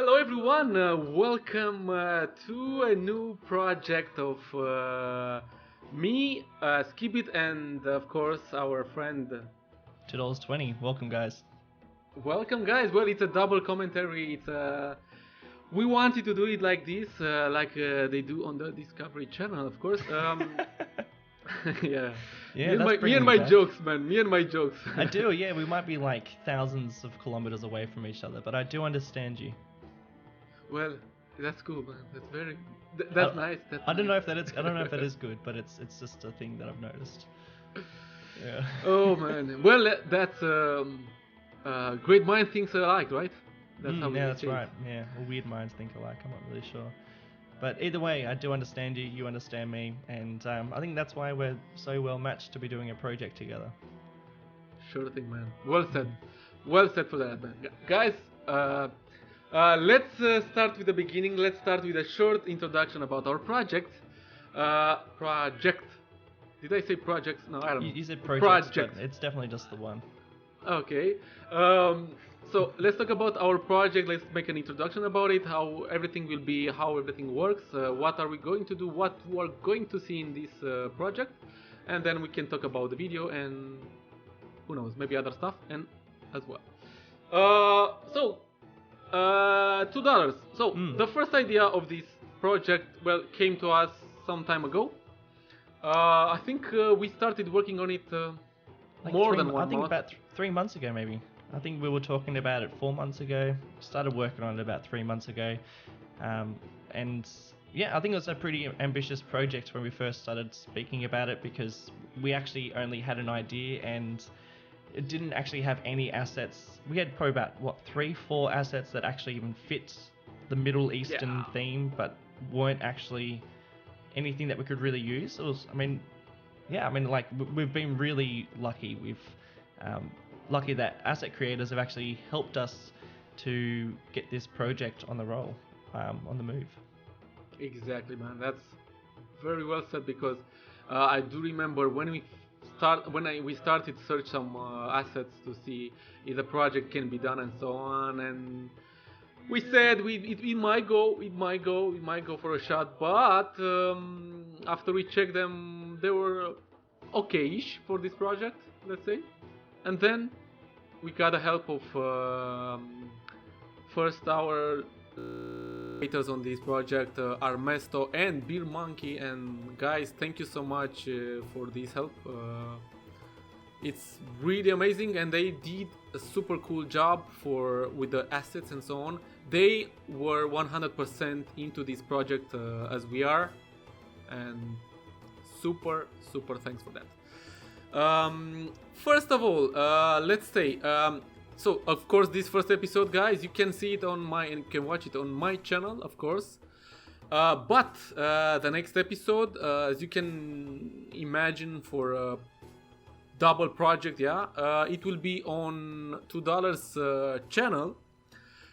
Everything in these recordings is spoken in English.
Hello, everyone. Welcome to a new project of me, Skibitth, and of course our friend. $2.20. Welcome, guys. Welcome, guys. Well, it's a double commentary. We wanted to do it like this, they do on the Discovery Channel, of course. Yeah. Yeah, that's Me bringing and me my back. jokes, man. Me and my jokes. I do, yeah. We might be like thousands of kilometers away from each other, but I do understand you. Well, that's cool, man. That's nice. I don't know if that is. I don't know if that is good, but it's just a thing that I've noticed. Yeah. Oh man. Well, that's great mind thinks alike, right? That's how we yeah, that's say it. right. Yeah, well, weird minds think alike. I'm not really sure, but either way, I do understand you. You understand me, and I think that's why we're so well matched to be doing a project together. Sure thing, man. Well said. Well said for that, man. Guys, let's start with the beginning. Let's start with a short introduction about our project. Project. Did I say projects? No, I don't know. You said project, but it's definitely just the one. Okay. So let's talk about our project. Let's make an introduction about it, how everything will be, how everything works, what are we going to do, what we're going to see in this project, and then we can talk about the video and who knows, maybe other stuff and as well. $2. So the first idea of this project, well, came to us some time ago. I think we started working on it more than 1 month. I think about 3 months ago, maybe. I think we were talking about it 4 months ago. Started working on it about 3 months ago, and yeah, I think it was a pretty ambitious project when we first started speaking about it because we actually only had an idea and it didn't actually have any assets. We had probably about 3-4 assets that actually even fit the Middle Eastern theme, but weren't actually anything that we could really use. It was, like we've been really lucky. Lucky that asset creators have actually helped us to get this project on the roll, on the move. Exactly, man. That's very well said because I do remember when we started search some assets to see if the project can be done and so on, and we said it might go for a shot, but after we checked them, they were okay-ish for this project, let's say. And then we got the help of first our creators on this project, Armesto and Beer Monkey. And guys, thank you so much for this help. It's really amazing, and they did a super cool job with the assets and so on. They were 100% into this project as we are, and super thanks for that. First of all, let's say, so of course this first episode, guys, you can see it you can watch it on my channel, of course. But the next episode, as you can imagine, for a double project, it will be on $2 channel,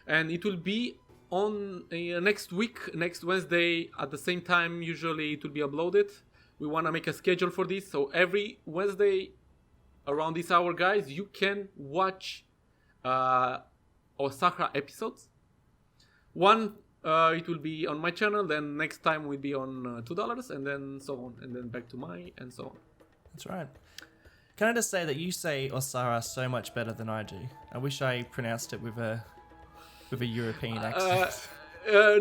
and it will be on next week, next Wednesday at the same time. Usually it will be uploaded. We want to make a schedule for this, so every Wednesday around this hour, guys, you can watch Osahra episodes. One, it will be on my channel, then next time will be on $2, and then so on, and then back to and so on. That's right. Can I just say that you say Osahra so much better than I do? I wish I pronounced it with a European accent.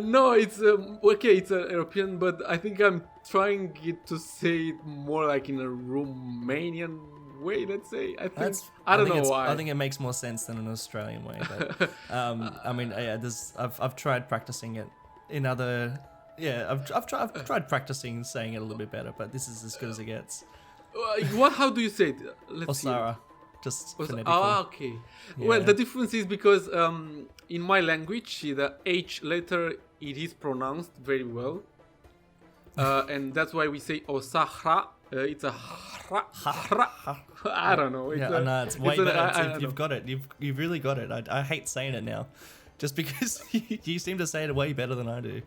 No, it's okay. It's European, but I think I'm trying to say it more like in a Romanian way. Let's say. I don't know why. I think it makes more sense than an Australian way. But I've tried practicing it in other. Yeah, I've tried practicing saying it a little bit better, but this is as good as it gets. How do you say it? Osahra. Just phonetically. Okay. Yeah. Well, the difference is because in my language, the H letter, it is pronounced very well. And that's why we say Osahra. It's a I don't know. It's way better. You've got it. You've really got it. I hate saying it now, just because you seem to say it way better than I do.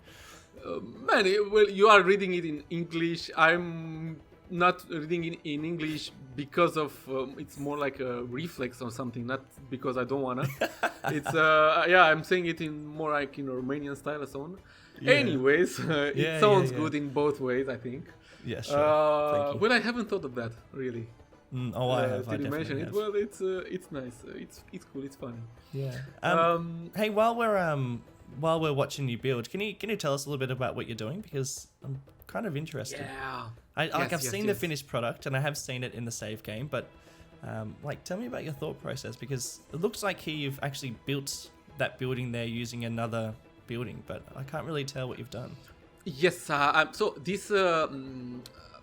Man, well, you are reading it in English. I'm not reading in English because of it's more like a reflex or something, not because I don't wanna. It's I'm saying it in more like in Romanian style and so on. Yeah. Anyways, it sounds good in both ways, I think. Yeah, sure. Thank you. Well, I haven't thought of that really. I have. I Did you mention definitely it? have. Well, it's nice. It's cool. It's funny. Yeah. Hey, while we're watching you build, can you tell us a little bit about what you're doing, because I'm kind of interested. Yeah. I've seen the finished product and I have seen it in the save game, but tell me about your thought process, because it looks like here you've actually built that building there using another building, but I can't really tell what you've done. Yes. So this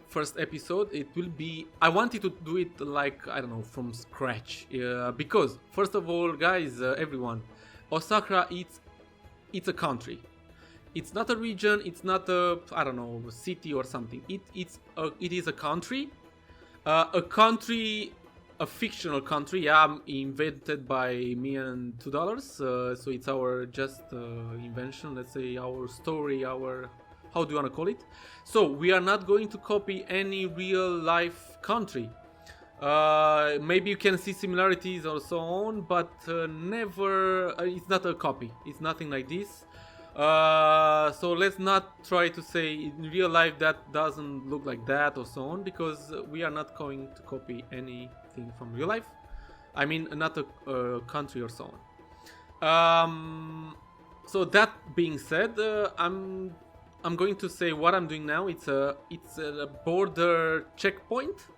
first episode, it will be. I wanted to do it like, I don't know, from scratch, because first of all, guys, everyone, Osahra, it's a country. It's not a region. It's not a, I don't know, city or something. It is a country, a fictional country. Invented by me and $2. So it's our just invention. Let's say our story. How do you want to call it? So we are not going to copy any real life country. Maybe you can see similarities or so on, but never. It's not a copy. It's nothing like this. So let's not try to say in real life that doesn't look like that or so on, because we are not going to copy anything from real life. I mean, not a country or so on. So that being said, I'm going to say what I'm doing now. It's a border checkpoint.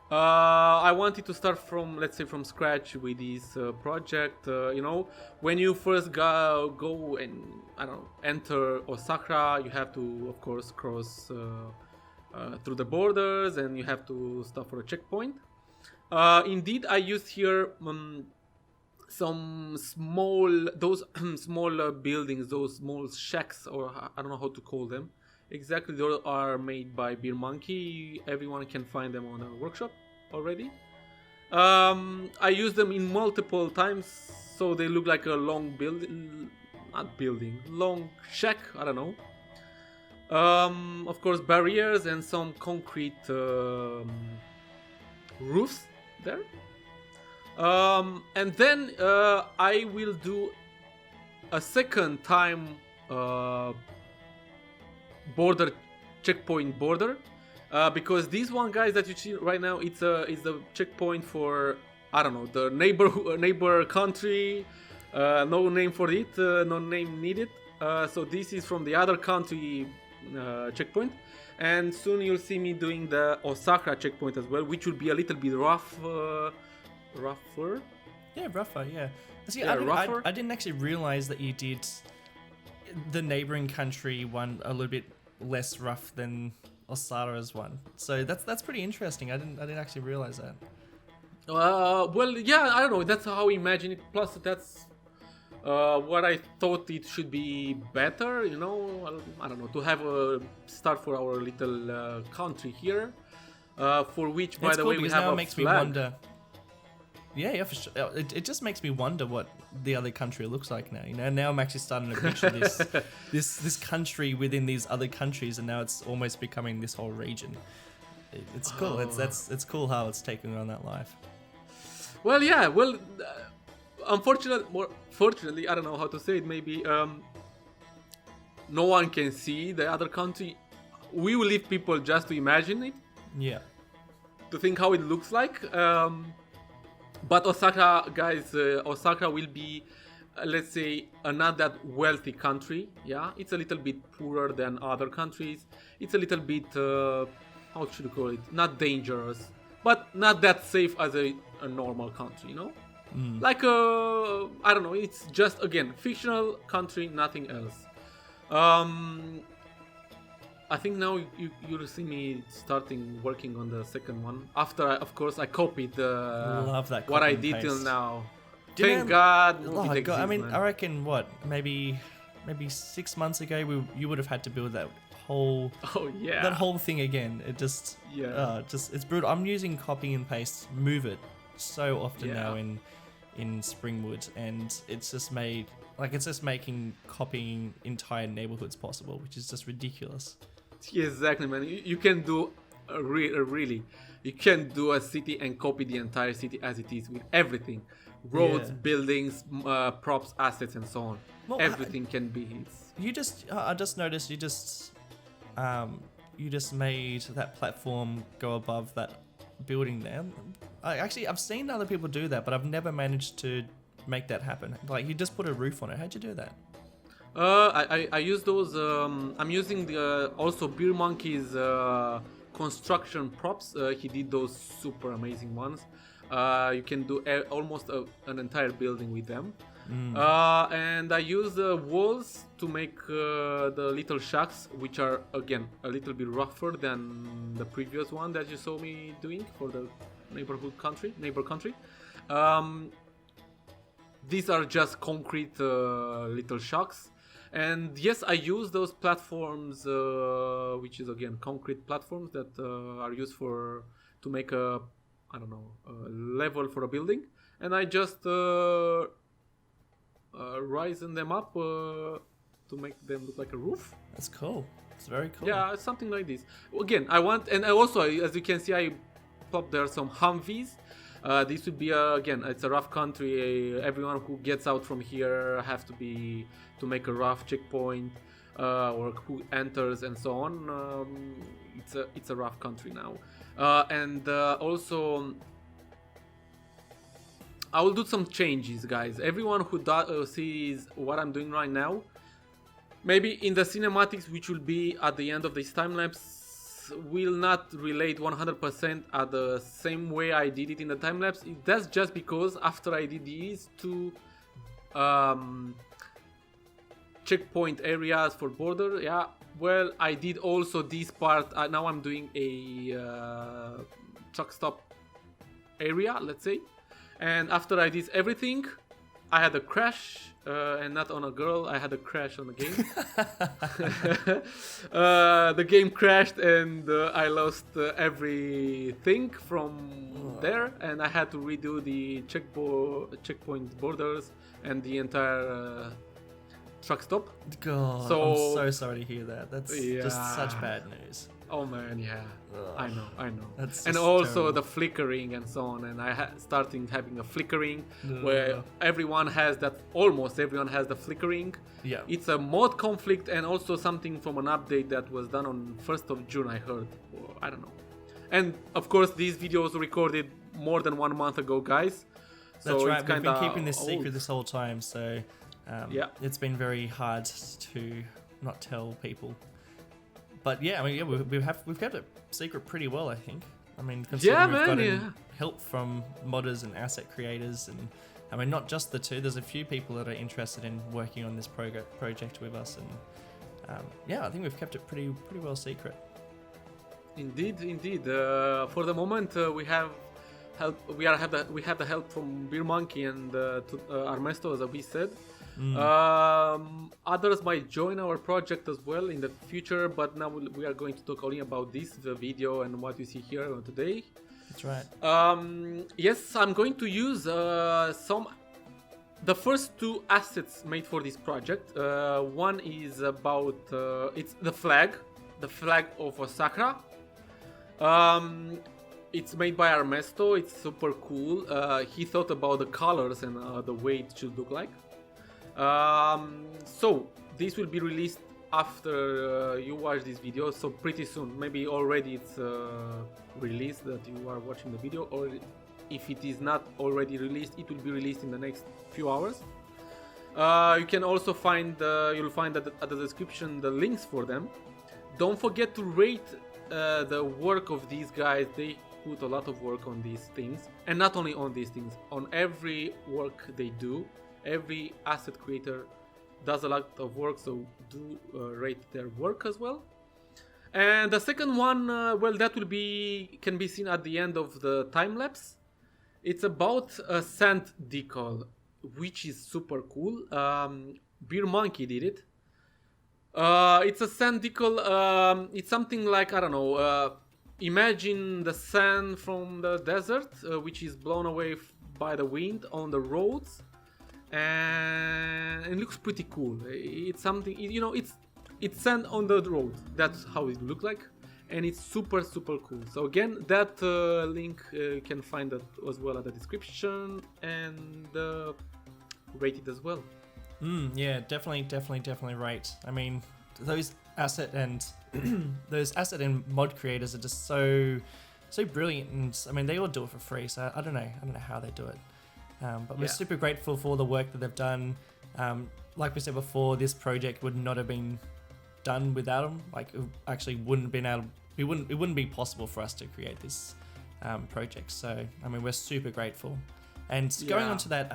I wanted to start from, let's say, from scratch with this project. When you first go and, I don't know, enter Osahra, you have to, of course, cross through the borders, and you have to stop for a checkpoint. Indeed, I used here some small buildings, those small shacks, or I don't know how to call them exactly. They are made by Beer Monkey. Everyone can find them on our workshop already. I use them in multiple times, so they look like a long long shack. I don't know. Of course, barriers and some concrete roofs there. And then I will do a second time checkpoint border, because this one, guys, that you see right now, it's the checkpoint for, I don't know, the neighbor country. No name for it, no name needed. So this is from the other country checkpoint, and soon you'll see me doing the Osahra checkpoint as well, which will be a little bit rougher. Yeah, rougher. Yeah. See, Yeah, rougher. I didn't actually realize that you did the neighboring country one a little bit less rough than Osahra's one. So that's pretty interesting. I didn't actually realize that. Well, yeah, I don't know. That's how I imagine it. Plus, that's what I thought it should be better. I don't know, to have a start for our little country here, for which, by the way, we have a makes flag. Me wonder. Yeah, for sure. It just makes me wonder what the other country looks like now. Now I'm actually starting to picture this country within these other countries, and now it's almost becoming this whole region. It's cool. It's cool how it's taking on that life. Well, yeah. Well, fortunately, I don't know how to say it. Maybe no one can see the other country. We will leave people just to imagine it. Yeah. To think how it looks like. But Osahra, guys, Osahra will be, let's say, not that wealthy country. Yeah, it's a little bit poorer than other countries. It's a little bit, how should you call it? Not dangerous, but not that safe as a normal country, Like, I don't know, it's just, again, fictional country, nothing else. I think now you'll see me starting working on the second one. After, of course, I copied Love that what I did till now. Thank God. Oh God! I mean, I reckon maybe 6 months ago you would have had to build that whole that whole thing again. It just it's brutal. I'm using copy and paste, move it so often now in Springwood, and it's just making copying entire neighborhoods possible, which is just ridiculous. Yeah, exactly, man. You can do really, you can do a city and copy the entire city as it is with everything, roads, Yeah. buildings, props, assets, and so on. Well, Everything can be. I just noticed you just made that platform go above that building there. I've seen other people do that, but I've never managed to make that happen. Like, you just put a roof on it. How'd you do that? I use those. I'm using the also Beer Monkey's construction props. He did those super amazing ones. You can do almost an entire building with them. And I use the walls to make the little shacks, which are again a little bit rougher than the previous one that you saw me doing for the neighbor country. These are just concrete little shacks. And yes, I use those platforms, which is again concrete platforms that are used to make a level for a building, and I just risen them up to make them look like a roof. That's cool. It's very cool. Yeah, something like this. Again, I also, as you can see, I popped there some Humvees. This would be again, it's a rough country. Everyone who gets out from here have to make a rough checkpoint, or who enters and so on. It's a rough country now, and also I will do some changes, guys. Everyone who sees what I'm doing right now, maybe in the cinematics, which will be at the end of this time lapse, will not relate 100% at the same way I did it in the time lapse. That's just because after I did these two checkpoint areas for border, I did also this part. Now I'm doing a truck stop area, let's say. And after I did everything, I had a crash, and not on a girl, I had a crash on the game. The game crashed and I lost everything from there, and I had to redo the checkpoint borders and the entire truck stop. God, So, I'm so sorry to hear that. That's just such bad news. Oh man, yeah. Ugh. I know. That's And just also terrible. the flickering and so on, and I starting having a flickering Ugh. where almost everyone has the flickering. Yeah. It's a mod conflict, and also something from an update that was done on 1st of June, I heard. Or, I don't know. And of course, these videos were recorded more than 1 month ago, guys. So That's right. it's We've been kinda keeping this old. secret this whole time, so it's been very hard to not tell people. But yeah, I mean, we've kept it secret pretty well, I think. I mean, considering we've gotten help from modders and asset creators, and I mean, not just the two. There's a few people that are interested in working on this project with us, and I think we've kept it pretty well secret. Indeed. For the moment, we have help. We have the help from Beer Monkey and Armesto, as we said. Others might join our project as well in the future, but now we are going to talk only about this video and what you see here today. That's right. Yes, I'm going to use the first two assets made for this project. One is about it's the flag of Osahra. It's made by Armesto. It's super cool. He thought about the colors and the way it should look like. So this will be released after you watch this video, so pretty soon. Maybe already it's released that you are watching the video, or if it is not already released, it will be released in the next few hours. You can also find you'll find at the description the links for them. Don't forget to rate the work of these guys. They put a lot of work on these things, and not only on these things, on every work they do. Every asset creator does a lot of work, so do rate their work as well. And the second one, that can be seen at the end of the time lapse. It's about a sand decal, which is super cool. Beer Monkey did it. It's a sand decal. It's something like, I don't know. Imagine the sand from the desert, which is blown away by the wind on the roads. And it looks pretty cool. It's something, it's sand on the road. That's how it looks like. and it's super cool. So again, that link you can find that as well at the description, and rate it as well. Yeah, definitely right. I mean, those asset and mod creators are just so brilliant, and I mean they all do it for free. So I don't know how they do it, but we're super grateful for all the work that they've done. Like we said before, this project would not have been done without them. Like, it actually it wouldn't be possible for us to create this project. So I mean, we're super grateful. And going on to that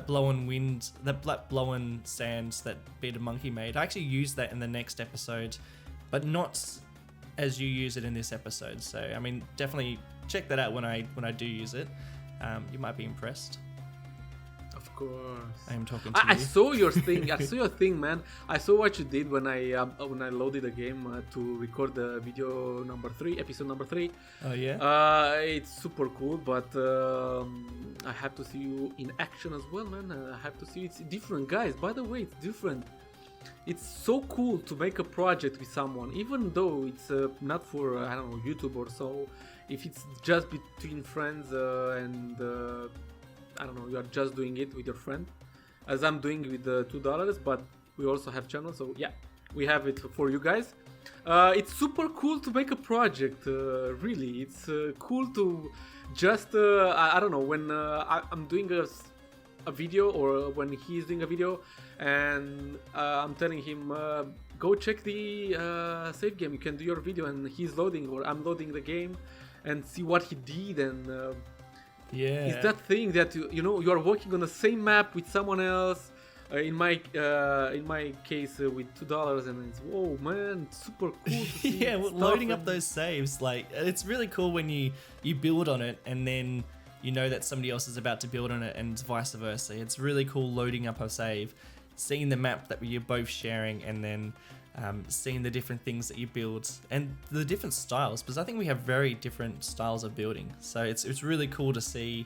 blowing wind, that black blowing sands that bearded monkey made, I actually used that in the next episode, but not as you use it in this episode. So I mean, definitely check that out when I do use it. You might be impressed. Of course. I am talking to you. I saw your thing. I saw your thing, man. I saw what you did when I loaded the game to record the video episode number 3. Oh yeah. It's super cool, but I have to see you in action as well, man. I have to see it's different, guys. By the way, it's different. It's so cool to make a project with someone, even though it's not for I don't know, YouTube or so. If it's just between friends and I don't know, you are just doing it with your friend, as I'm doing with the $2, but we also have channels, so yeah, we have it for you guys. It's super cool to make a project, really. It's cool to just, I don't know, when I'm doing a video, or when he's doing a video, and I'm telling him, go check the save game, you can do your video, and he's loading, or I'm loading the game, and see what he did, and it's that thing that you know, you are working on the same map with someone else. In my case, with $2, and it's whoa, man, it's super cool to see. Yeah, loading up those saves, like, it's really cool when you build on it and then you know that somebody else is about to build on it, and vice versa. It's really cool loading up a save, seeing the map that you're both sharing, and then seeing the different things that you build and the different styles, because I think we have very different styles of building. So it's really cool to see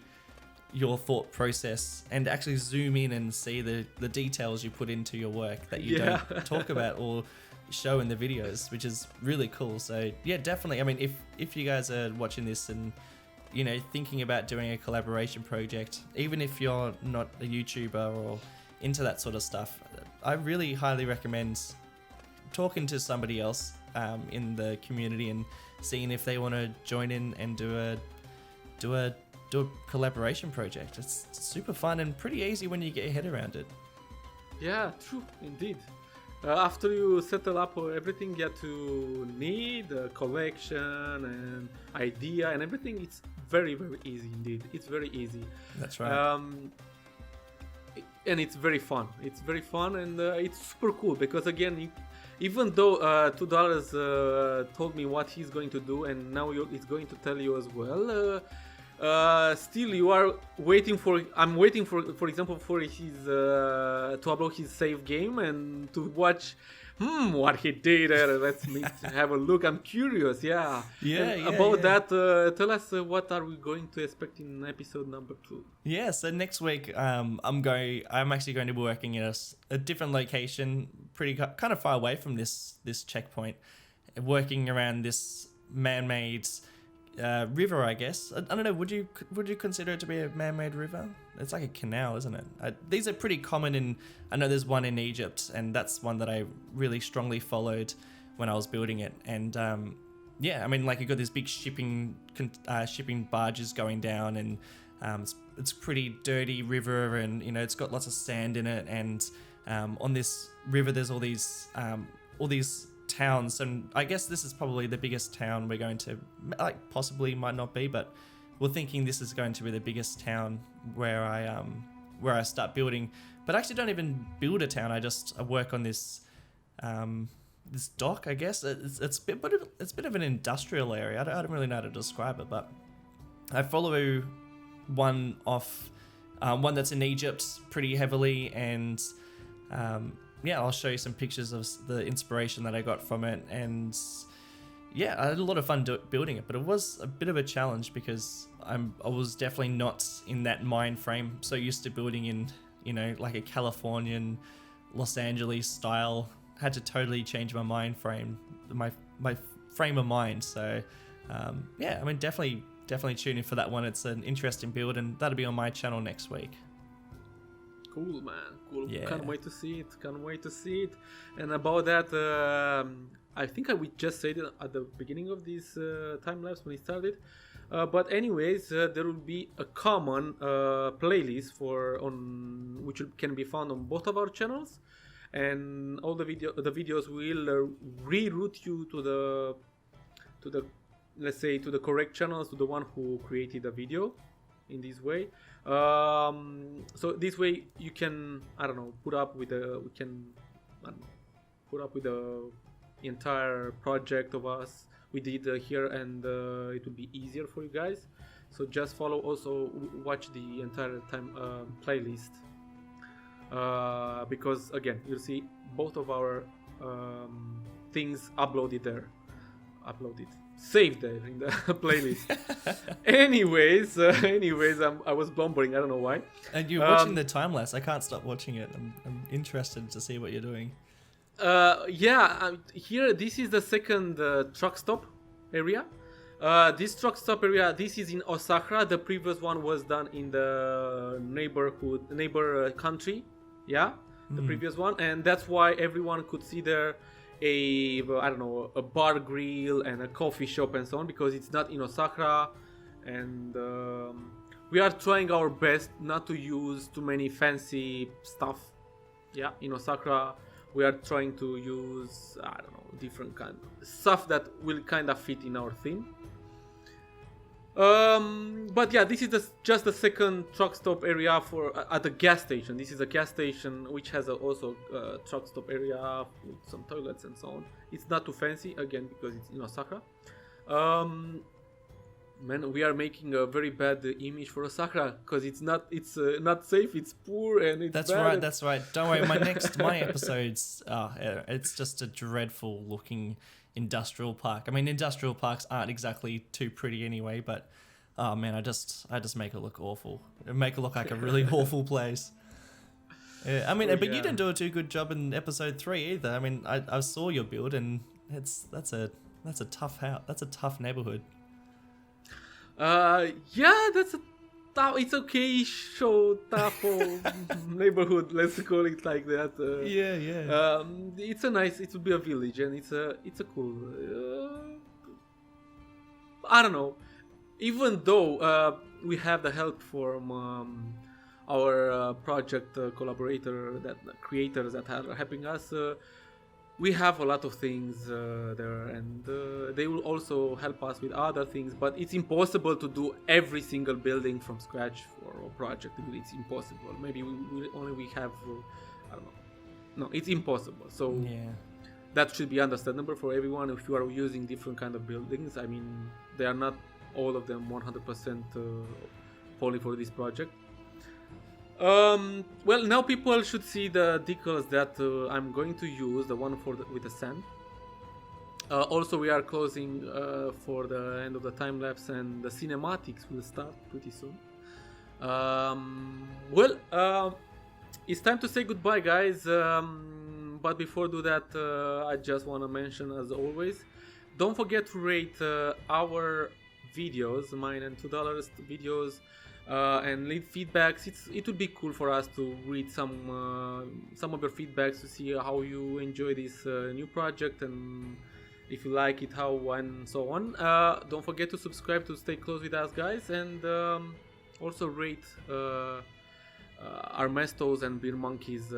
your thought process and actually zoom in and see the details you put into your work that you don't talk about or show in the videos, which is really cool. So yeah, definitely. I mean, if you guys are watching this and, you know, thinking about doing a collaboration project, even if you're not a YouTuber or into that sort of stuff, I really highly recommend talking to somebody else in the community and seeing if they want to join in and do a collaboration project. It's super fun and pretty easy when you get your head around it. Yeah, true, indeed. After you settle up everything you have to need, collection and idea and everything, it's very easy indeed. It's very easy. That's right. And it's very fun. It's very fun, and it's super cool because, again, even though $2 told me what he's going to do, and now it's going to tell you as well, still you are waiting for, I'm waiting for example, for his to upload his save game and to watch what he did. Let's have a look. I'm curious. About that, tell us what are we going to expect in episode number 2. Yeah, so next week I'm actually going to be working in a different location, kind of far away from this checkpoint, working around this man-made river, I guess. I don't know, would you consider it to be a man-made river? It's like a canal, isn't it? These are pretty common I know there's one in Egypt, and that's one that I really strongly followed when I was building it. And I mean, like, you've got this big shipping barges going down, and it's a pretty dirty river, and, you know, it's got lots of sand in it, and on this river there's all these towns, and I guess this is probably the biggest town we're going to, like, possibly might not be, but we're thinking this is going to be the biggest town where I start building. But I actually don't even build a town. I work on this this dock, I guess. It's a bit of an industrial area. I don't really know how to describe it, but I follow one that's in Egypt pretty heavily, and I'll show you some pictures of the inspiration that I got from it. And yeah, I had a lot of fun building it, but it was a bit of a challenge because I was definitely not in that mind frame. So used to building in, you know, like a Californian, Los Angeles style. Had to totally change my mind frame, my frame of mind. So yeah, I mean, definitely tune in for that one. It's an interesting build, and that'll be on my channel next week. Cool, man. Cool. Yeah. Can't wait to see it. And about that, I think we just said it at the beginning of this time lapse when it started. But anyways, there will be a common playlist which can be found on both of our channels, and all the videos will reroute you to the let's say to the correct channels, to the one who created the video in this way. So this way you can put up with the entire project of us we did here, and it will be easier for you guys. So just watch the entire time playlist, because again you'll see both of our things saved there in the playlist. anyways I was blubbering, I don't know why. And you're watching the time lapse. I can't stop watching it. I'm interested to see what you're doing. Here this is the second truck stop area. This truck stop area, this is in Osahra. The previous one was done in the neighbor country, the previous one, and that's why everyone could see there a bar grill and a coffee shop and so on, because it's not in Osahra. And we are trying our best not to use too many fancy stuff. In Osahra we are trying to use different kind of stuff that will kind of fit in our theme. But yeah, this is just the second truck stop area at the gas station. This is a gas station which has also a truck stop area with some toilets and so on. It's not too fancy, again, because it's in Osahra. Man, we are making a very bad image for Osahra, because it's not safe, it's poor, and it's bad. That's right. Don't worry, my episodes, it's just a dreadful looking industrial park. I mean, industrial parks aren't exactly too pretty anyway, but oh man, I just make it look awful. Make it look like a really awful place. Yeah, I mean, but you didn't do a too good job in episode 3 either. I mean, I saw your build, and that's a tough house. That's a tough neighborhood. It's okay, show tough neighborhood, let's call it like that. It will be a village, and it's a cool, I don't know, even though we have the help from our project creators that are helping us. We have a lot of things there, and they will also help us with other things, but it's impossible to do every single building from scratch for a project. It's impossible. Maybe we have I don't know. No, it's impossible. So that should be understandable for everyone. If you are using different kind of buildings, I mean, they are not all of them 100% only for this project. Well, now people should see the decals that I'm going to use, the one with the sand. Also, we are closing for the end of the time lapse, and the cinematics will start pretty soon. It's time to say goodbye, guys. But before do that, I just want to mention, as always, don't forget to rate our videos, mine and $2 videos. And leave feedbacks. It would be cool for us to read some of your feedbacks, to see how you enjoy this new project, and if you like it, how, and so on. Don't forget to subscribe to stay close with us, guys, and also rate our Mestos and Beer Monkeys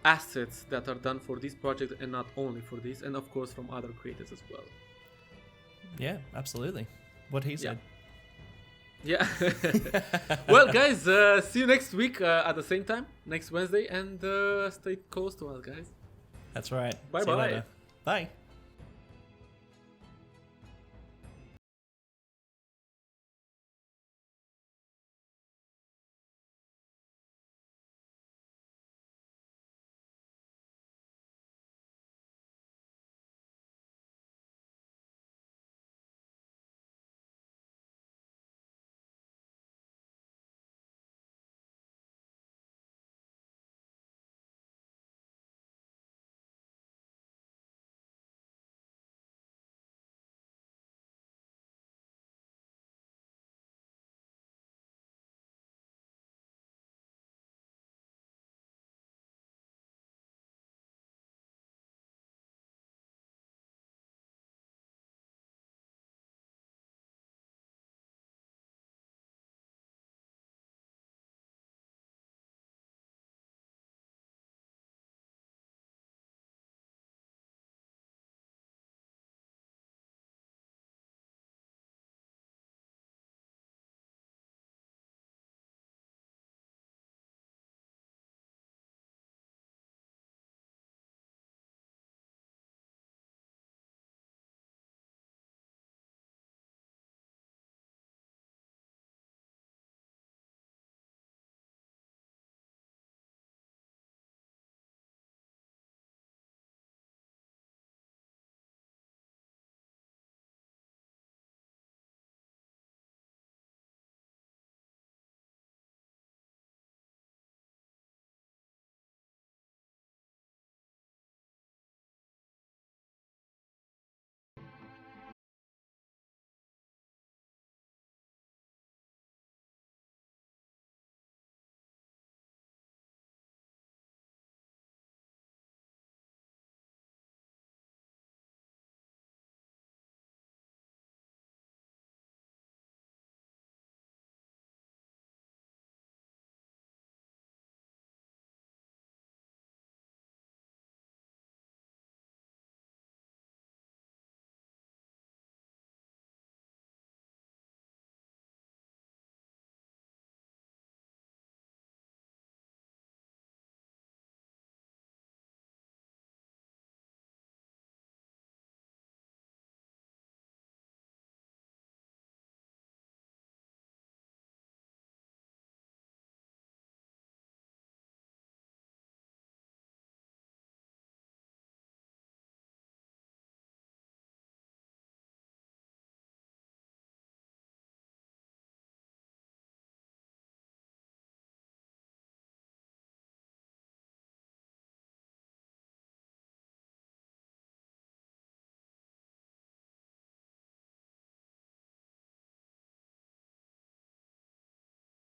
assets that are done for this project, and not only for this, and of course from other creators as well. Yeah, absolutely. What he said. Yeah. Well, guys, see you next week at the same time, next Wednesday, and stay close to us, guys. That's right. Bye-bye. Bye.